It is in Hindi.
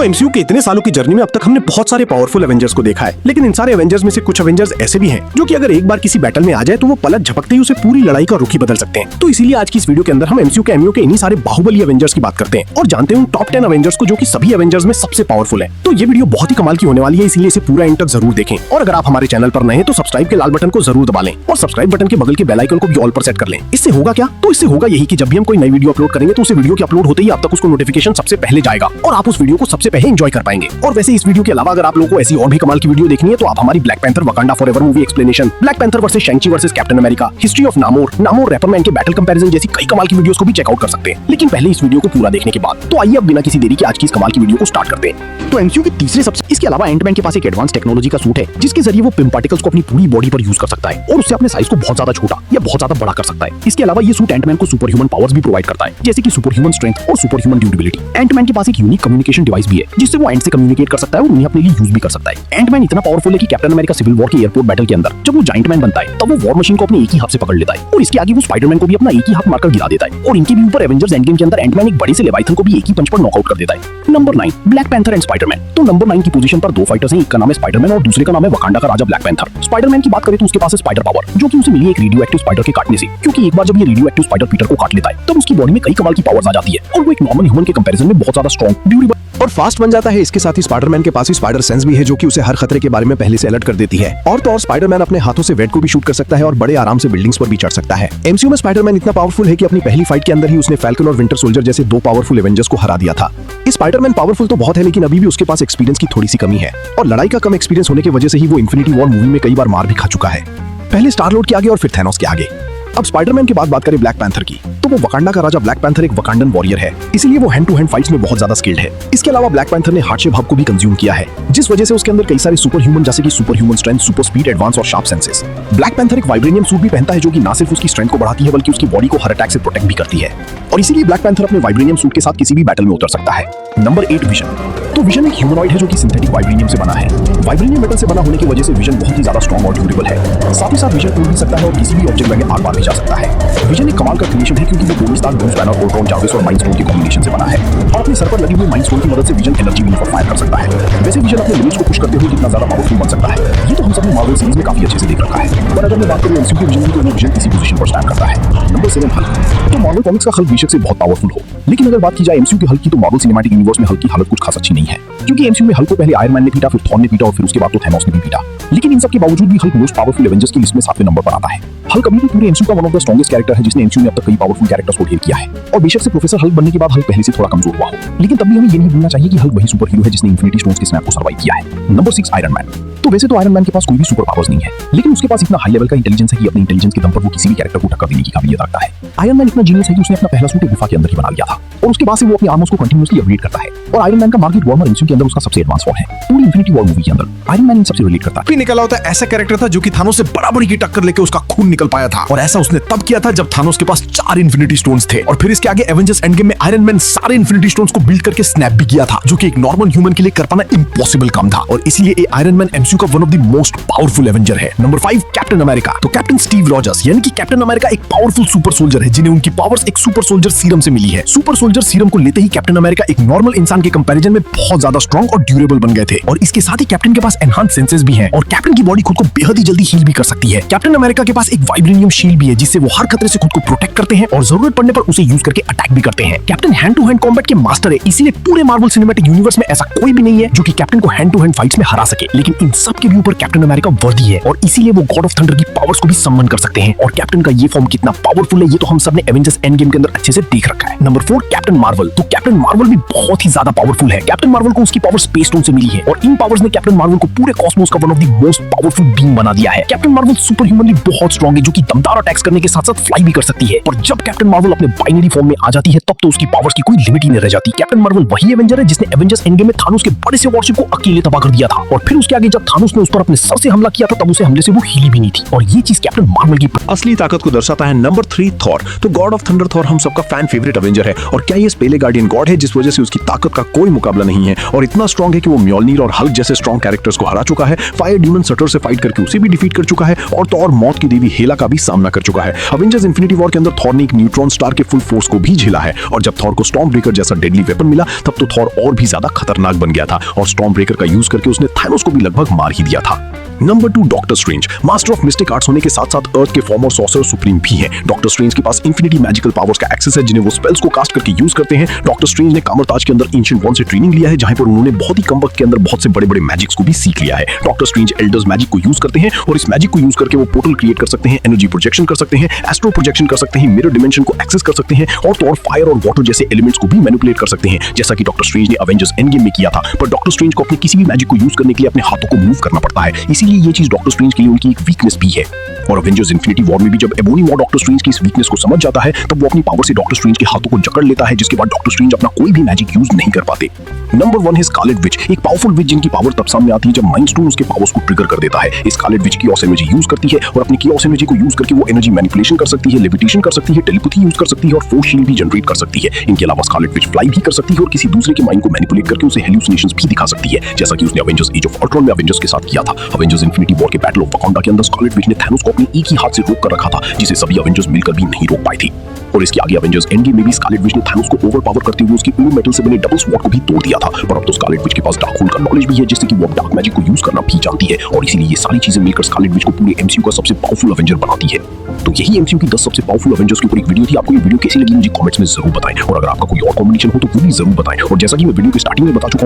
एमसीयू के इतने सालों की जर्नी में अब तक हमने बहुत सारे पावरफुल एवेंजर्स को देखा है, लेकिन इन सारे एवेंजर्स में से कुछ एवेंजर्स ऐसे भी हैं जो कि अगर एक बार किसी बैटल में आ जाए तो वो पलक झपकते ही उसे पूरी लड़ाई का रुख ही बदल सकते हैं। तो इसीलिए आज की इस वीडियो के अंदर हम एमसीयू के एमयू के इन्हीं सारे बाहुबली एवेंजर्स की बात करते हैं और जानते हैं टॉप 10 एवेंजर्स को जो कि सभी एवेंजर्स में सबसे पावरफुल है। तो ये वीडियो बहुत ही कमाल की होने वाली है, इसीलिए इसे पूरा एंड तक जरूर देखें। और अगर आप हमारे चैनल पर नए हैं तो सब्सक्राइब के लाल बटन को जरूर दबा लें और सब्सक्राइब बटन के बगल के बेल आइकन को भी ऑल पर सेट कर लें। इससे होगा क्या? तो इससे होगा यही कि जब भी हम कोई नई वीडियो अपलोड करेंगे तो उस वीडियो के अपलोड होते ही आप तक उसको नोटिफिकेशन सबसे पहले जाएगा और आप उस वीडियो को सबसे पहले एंजॉय कर पाएंगे। और वैसे इस वीडियो के अलावा अगर आप लोगों को ऐसी और भी कमाल की वीडियो देखनी है तो आप हमारी Black Panther Wakanda Forever movie explanation, Black Panther versus Shang Chi versus Captain America, history of Namor रैपरमैन के बैटल कंपैरिजन जैसी कई कमाल की वीडियोस को भी चेकआउट कर सकते हैं। लेकिन पहले इस वीडियो को पूरा देखने के बाद तो आइए अब बिना किसी देरी के आज की इस कमाल की वीडियो को स्टार्ट करते हैं। तो एमसीयू के तीसरे सबसे इसके अलावा एंटमैन के पास एक एडवांस टेक्नोलॉजी का सूट है जिसके जरिए वो पिम पार्टिकल्स को अपनी पूरी बॉडी पर यूज कर सकता है और उससे अपने साइज को बहुत ज्यादा छोटा या बहुत ज्यादा बड़ा कर सकता है। इसके अलावा ये सूट एंटमैन को सुपर ह्यूमन पावर्स भी प्रोवाइड करता है, जैसे कि सुपर ह्यूमन स्ट्रेंथ और सुपर ह्यूमन ड्यूरेबिलिटी। एंटमैन के पास एक यूनिक कम्युनिकेशन डिवाइस भी है जिससे वो एंट से कम्युनिकेट कर सकता है और उन्हें अपने लिए यूज भी कर सकता है। एंटमैन इतना पावरफुल है कि कैप्टन अमेरिका सिविल वॉर के एयरपोर्ट बैटल के अंदर जब वो जायंट मैन बनता है तब वो वॉर मशीन को अपने एक ही हाथ से पकड़ लेता है और इसके आगे वो स्पाइडरमैन को भी अपना एक ही हाथ मारकर गिरा देता है। और इनके भी ऊपर एवेंजर्स एंडगेम के अंदर एंटमैन एक बड़े से लेवाइथन को भी एक ही पंच पर नॉकआउट कर देता है। Number 9 black panther and Spiderman. तो नंबर 9 की पोजीशन पर दो फाइटर्स हैं, एक का नाम है स्पाइडरमैन और दूसरे का नाम है वकांडा का राजा ब्लैक पैंथर। स्पाइडरमैन की बात करें तो उसके पास है स्पाइडर पावर जो कि उसे मिली एक रेडियो एक्टिव स्पाइडर के काटने से, क्योंकि एक बार जब ये रेडियो एक्टिव स्पाइडर पीटर को काट लेता है तब उसकी बॉडी में कई कमाल की पावर्स आ जाती है और वो एक नॉर्मल ह्यूमन के कंपैरिजन में बहुत ज्यादा स्ट्रांग, ड्यूरेबल और फास्ट बन जाता है। इसके साथ ही स्पाइडरमैन के पास ही स्पाइडर सेंस भी है जो कि उसे हर खतरे के बारे में पहले से अलर्ट कर देती है। और तो और स्पाइडरमैन अपने हाथों से वेट को भी शूट कर सकता है और बड़े आराम से बिल्डिंग्स पर भी चढ़ सकता है। एमसीयू में स्पाइडरमैन इतना पावरफुल है कि अपनी पहली फाइट के अंदर ही उसने फैल्कन और विंटर सोल्जर जैसे दो पावरफुल एवेंजर्स को हरा दिया था। स्पाइडरमैन पावरफुल तो बहुत है लेकिन अभी भी उसके पास एक्सपीरियंस की थोड़ी सी कमी है और लड़ाई का कम एक्सपीरियंस होने की वजह से ही वो इन्फिनिटी वॉर मूवी में कई बार मार भी खा चुका है, पहले स्टार लॉर्ड के आगे और फिर थैनोस के आगे। अब स्पाइडरमैन की बात करें ब्लैक पैंथर की तो वो वकांडा का राजा ब्लैक पैंथर एक वकांडन वॉरियर है, इसीलिए वो हैंड टू हैंड फाइट्स में बहुत ज्यादा स्किल्ड है। इसके अलावा ब्लैक पैंथर ने हार्डशिप हब को भी कंज्यूम किया है जिस वजह से उसके अंदर कई सारे सुपर ह्यूमन जैसे कि super human strength, super speed, advance और शार्प सेंसेस। ब्लैक पैंथर एक वाइब्रेनियम सूट भी पहनता है जो कि ना सिर्फ उसकी स्ट्रेंथ को बढ़ाती है बल्कि उसकी बॉडी को हर अटैक से प्रोटेक्ट भी करती है और इसीलिए ब्लैक पैंथर अपने वाइब्रेनियम सूट के साथ किसी भी बैटल में उतर सकता है। Number 8 vision. तो विजन एक ह्यूमनॉइड है जो कि सिंथेटिक वाइब्रेनियम से बना है। वाइब्रेनियम मेटल से बना होने की वजह से विजन बहुत ही ज्यादा स्ट्रॉन्ग और ड्यूरेबल है। साथ ही साथ विजन उड़ भी सकता है और किसी भी ऑब्जेक्ट में आर पार भी जा सकता है। विजन एक कमाल का क्रिएशन है क्योंकि वो Tony Stark, Bruce Banner, Ultron, Jarvis और माइंड स्टोन के कॉम्बिनेशन से बना है और अपने सर पर लगी हुई माइंड स्टोन की मदद से विजन एनर्जी बीम पर फायर कर सकता है। वैसे विजन अपने लिमिट्स को पुश करते हुए कितना ज्यादा पावरफुल बन सकता है ये तो हम सबने मार्वल सीरीज में काफी अच्छे से देख रखा है। पर अगर मैं बात करूं एमसीयू के विजन की तो वो विजन इसी पोजीशन पर स्टैंड करता है। Number 7 Hulk. तो मार्वल कॉमिक्स का हल्क बेशक से बहुत पावरफुल हो लेकिन अगर बात की जाए एमसीयू के हल्क की तो मार्वल सिनेमैटिक यूनिवर्स में हल्क की हालत कुछ खास अच्छी नहीं है, क्योंकि एमसीयू में हल्क को पहले आयरन मैन ने पीटा, फिर थॉर ने पीटा और फिर उसके बाद तो थैनोस ने भी पीटा। लेकिन इन सब के बावजूद भी हल्क मोस्ट पावरफुल एवेंजर्स की लिस्ट में 7वें नंबर पर आता है। हल्क अभी भी पूरे एमसीयू का one of the strongest character है जिसने एमसीयू में अब तक कई पावरफुल कैरेक्टर्स को ढेर किया है। और बेशक से प्रोफेसर हल्क बनने के बाद हल्क पहले से थोड़ा कमजोर हुआ हो लेकिन तब भी हमें ये नहीं भूलना चाहिए कि हल्क वही सुपर हीरो है जिसने इन्फिनिटी स्टोन्स के स्नैप को सर्वाइव किया है। Number 6 iron man. तो वैसे तो आयरन मैन के पास कोई भी सुपर पावर्स नहीं है लेकिन उसके पास इतना हाई लेवल का इंटेलिजेंस है कि अपने इंटेलिजेंस के दम पर वो किसी भी कैरेक्टर को टक्कर देने की काबिलियत रखता है। आयरन मैन इतना जीनियस है कि उसने अपना पहला सूट एक गुफा के अंदर ही बना लिया था और उसके बाद से वो अपनी आर्मर्स को कंटिन्यूअसली अपग्रेड करता है और आयरन मैन का मार्केट वॉर्मर एमसीयू के अंदर उसका सबसे एडवांस फॉर्म है। पूरी इन्फिनिटी वॉर मूवी के अंदर आयरन मैन इन सबसे रिलेट करता है। निकला होता ऐसा कैरेक्टर था जो कि थानोस से बराबरी की टक्कर लेके उसका खून निकल पाया था और ऐसा उसने तब किया था जब थानोस के पास 4 इन्फिनिटी स्टोन्स थे और फिर इसके आगे एवेंजर्स एंडगेम में आयरन मैन सारे इन्फिनिटी स्टोन्स को बिल्ड करके स्नैप भी किया था जो कि एक नॉर्मल ह्यूमन के लिए कर पाना इम्पॉसिबल काम था और इसलिए आयरन मैन एमसीयू का one of the most powerful Avenger है। Number 5 Captain America. तो कैप्टन स्टीव रॉजर्स यानी कि कैप्टन अमेरिका एक पावरफुल सुपर सोल्जर है जिन्हें उनकी पावर्स एक सुपर सोल्जर सीरम से मिली है। सुपर सोल्जर सीरम को लेते ही कैप्टन अमेरिका एक नॉर्मल इंसान के कंपैरिजन में बहुत ज्यादा स्ट्रॉन्ग और ड्यूरेबल बन गए थे और इसके साथ ही कैप्टन के पास एनहांस सेंसेस भी हैं और कैप्टन की बॉडी खुद को बेहद ही जल्दी हील भी कर सकती है। कैप्टन अमेरिका के पास एक वाइब्रेनियम शील्ड भी है जिससे वो हर खतरे से खुद को प्रोटेक्ट करते हैं और जरूरत पड़ने पर उसे यूज करके अटैक भी करते हैं। Captain hand to hand combat के मास्टर है, इसीलिए पूरे मार्वल सिनेमैटिक यूनिवर्स में ऐसा कोई भी नहीं है जो कि कैप्टन को हैंड टू हैंड फाइट्स में हरा सके। लेकिन इन सब के भी ऊपर कैप्टन अमेरिका वर्दी है और इसीलिए वो गॉड ऑफ थंडर की पावर्स को भी सम्मान कर सकते हैं और कैप्टन का ये फॉर्म कितना पावरफुल है ये तो हम सबने एवेंजर्स एंड गेम के अंदर अच्छे से देख रखा है। Number 4 captain Marvel. तो कैप्टन मार्वल भी बहुत ही ज्यादा पावरफुल है। कैप्टन मार्वल को उसकी पावर स्पेस स्टोन से मिली है और इन पावर्स ने कैप्टन मार्वल को पूरे कॉस्मोस का one of the most powerful being बना दिया है। कैप्टन मार्वल सुपर ह्यूमनली बहुत स्ट्रॉन्ग है जो कि दमदार अटैक्स करने के साथ साथ फ्लाई भी कर सकती है और जब कैप्टन मार्वल अपने बाइनरी फॉर्म में आ जाती है तब तो उसकी पावर्स की कोई लिमिट ही नहीं रह जाती। कैप्टन मार्वल वही एवेंजर है जिसने एवेंजर्स एंड गेम में थानोस के बड़े से वॉरशिप को अकेले तबाह कर दिया था और फिर उसके आगे जब थानोस ने उस पर अपने सर से हमला किया था तब उसे हमले से वो हिली भी नहीं थी, और ये चीज कैप्टन मार्वल की असली ताकत को दर्शाता है। Number 3 Thor. तो गॉड ऑफ थंडर थॉर हम सबका फैन फेवरेट एवेंजर है, और क्या ये स्पेले गार्डियन गॉड है जिस वजह से उसकी ताकत का कोई मुकाबला नहीं है, और इतना स्ट्रॉन्ग है कि वो म्योलनीर और हल्क जैसे स्ट्रॉन्ग कैरेक्टर्स को हरा चुका है, फायर डीमन सटर से फाइट करके उसे भी डिफीट कर चुका है, और थॉर मौत की देवी हेला का भी सामना कर चुका है। अवेंजर्स इन्फिनिटी वॉर के अंदर थॉर ने एक न्यूट्रॉन स्टार के फुल फोर्स को भी झेला है, और जब थॉर को स्टॉर्म ब्रेकर जैसा डेडली वेपन मिला तब तो थॉर और भी ज्यादा खतरनाक बन गया था, और स्टॉर्म ब्रेकर का यूज करके उसने थानोस को भी लगभग मार ही दिया था। Number 2 doctor strange. Master of mistake arts होने के साथ साथ अर्थ के फॉर्मर सॉर्सरर सुप्रीम भी हैं। डॉक्टर स्ट्रेंज के पास इंफिनिटी मैजिकल पावर्स का एक्सेस है जिन्हें वो स्पेल्स को कास्ट करके यूज करते हैं। डॉक्टर स्ट्रेंज ने कामरताज के अंदर एंशिएंट वन से ट्रेनिंग लिया है, जहां पर उन्होंने बहुत ही कम वक्त के अंदर बहुत से बड़े-बड़े मैजिक्स को भी सीख लिया है। डॉक्टर स्ट्रेंज एल्डर्स मैजिक को यूज करते हैं, और इस मैजिक को यूज करके वो पोर्टल क्रिएट कर सकते हैं, एनर्जी प्रोजेक्शन कर सकते हैं, एस्ट्रो प्रोजेक्शन कर सकते हैं, मिरर डिमेंशन को एक्सेस कर सकते हैं, और तो और फायर और वाटर जैसे एलिमेंट्स को भी मैनिपुलेट कर सकते हैं, जैसा कि डॉक्टर स्ट्रेंज ने अवेंजर्स एंड गेम में किया था। पर डॉक्टर स्ट्रेंज को अपने किसी भी मैजिक को यूज करने के लिए अपने हाथों को मूव करना पड़ता है, इसीलिए ये चीज डॉक्टर स्ट्रेंज के लिए उनकी एक वीकनेस भी है। और अवेंजर्स इन्फिनिटी वॉर में भी जब एबोनी वॉर डॉक्टर स्ट्रेंज की इस वीकनेस को समझ जाता है तब वो अपनी पावर से डॉक्टर स्ट्रेंज के हाथों को जकड़ लेता है, जिसके बाद डॉक्टर स्ट्रेंज अपना कोई भी मैजिक यूज नहीं कर पाते। नंबर 1 है स्कारलेट विच, एक पावरफुल विच जिनकी पावर तब सामने आती है जब माइंड स्टोन उसके पावर्स को ट्रिगर कर देता है। स्कारलेट विच की एनर्जी यूज करती है, और अपनी कियोस एनर्जी को यूज करके वो एनर्जी मैनिपुलेशन कर सकती है, लेविटेशन कर सकती है, टेलीपैथी यूज कर सकती है, और फोर्स शील्ड भी जनरेट कर सकती है। इनके अलावा स्कारलेट विच फ्लाई भी कर सकती है, और किसी दूसरे के माइंड को मैनिपुलेट करके उसे हेलुसिनेशंस भी दिखा सकती है, जैसा कि उसने अवेंजर्स एज ऑफ अल्ट्रॉन में अवेंजर्स के साथ किया था। अवेंजर्स इन्फिनिटी वॉर के बैटल ऑफ वकांडा के अंदर स्कारलेट विच ने थानोस को अपने एक ही हाथ से रोक कर रखा था, जिसे सभी अवेंजर्स मिलकर भी नहीं रोक पाए थे। और इसके आगे अवेंजर्स एंड गेम में भी स्कारलेट विच ने थानोस को ओवरपावर करते हुए उसकी प्योर मेटल से बने डबल स्वॉर्ड को भी तोड़ दिया था। पर अब तो स्कारलेट विच के पास डार्क होल का नॉलेज भी है, जिससे कि वो अब डार्क मैजिक को यूज करना भी जानती है, और इसीलिए ये सारी चीजें मिलकर स्कारलेट विच को पूरे एमसीयू का सबसे पावरफुल अवेंजर बनाती है। तो यही एमसीयू की 10 सबसे पावरफुल अवेंजर्स के ऊपर एक वीडियो थी। आपको ये वीडियो कैसी लगी मुझे कमेंट्स में जरूर बताएं, और अगर आपका कोई और कॉम्बिनेशन हो तो वो भी जरूर बताएं। और जैसा कि मैं वीडियो के स्टार्टिंग में बता चुका हूं